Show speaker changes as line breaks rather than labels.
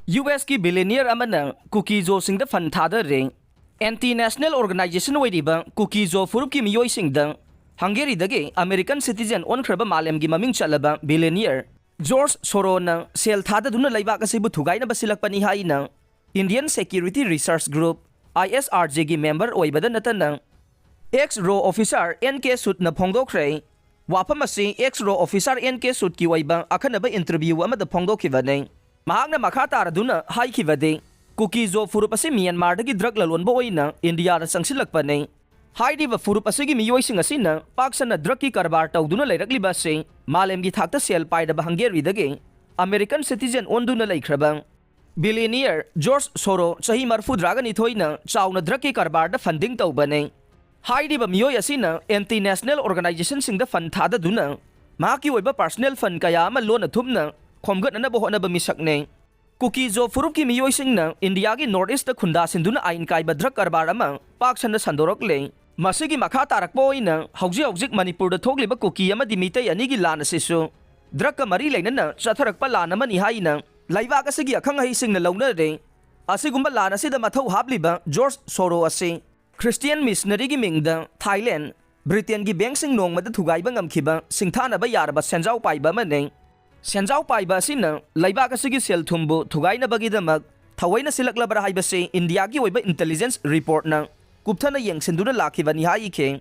US की Billionaire Amana Kuki-Zo Singda Fan Thadari Anti-National Organization Wadiba Kuki-Zo Furup ki Miyoi Singda Hungary dagi American citizen on kraba malem gi maming chalaba Billionaire George Soros na sel thada duna laibak asi bu thugay na basilak pani hai na Indian Security Research Group ISRG gi member oibada natana ex-row officer NK Sut na phongdokre wapam asi ex-row officer NK Sut ki oiba akhanaba interview amada phongdokhibanai mahakna makha taraduna haikibade Kuki-Zo furup asi Myanmar dagi drug lalonba oina India ra sangsilakpanai hairiba furup asigi miyoising asina paksana drug ki karbar tawduna lairakliba se malem gi thakta sel paidaba Hungary dagi American citizen onduna laikhrabang Billionaire George Soros chahi marfu dragani thoina chawna drug ki karbar da funding tawbanai hairiba miyoi asina anti-national organization singda fund thada duna maki oiba personal fund kaya ama lona thumna khomgat na bohona ba misakne Kuki-Zo furup ki miyoi singna India gi northeast da khunda sinduna ain kaiba drug karbar ama paksana sandorok le masigi makha tarakpo oina hauji Manipur da thogliba Kuki ama dimite ani gi lana sisu drug ka mari leinana chatharakpa lana mani haina laiba ka sigi akhang hai singna launa re asigumba lana sida mathau habliba George Soros ase Christian missionary gi mingda Thailand Britain gi bank sing nong mada thugai ba ngamkhiba singthana ba yarba senjau paiba mane senjau paiba sina laiba ka sigi sel thumbu thugai na bagi damak thawaina silaklabra haiba se India gi oiba intelligence report na kupthana yengsinduna lakhibani hai ke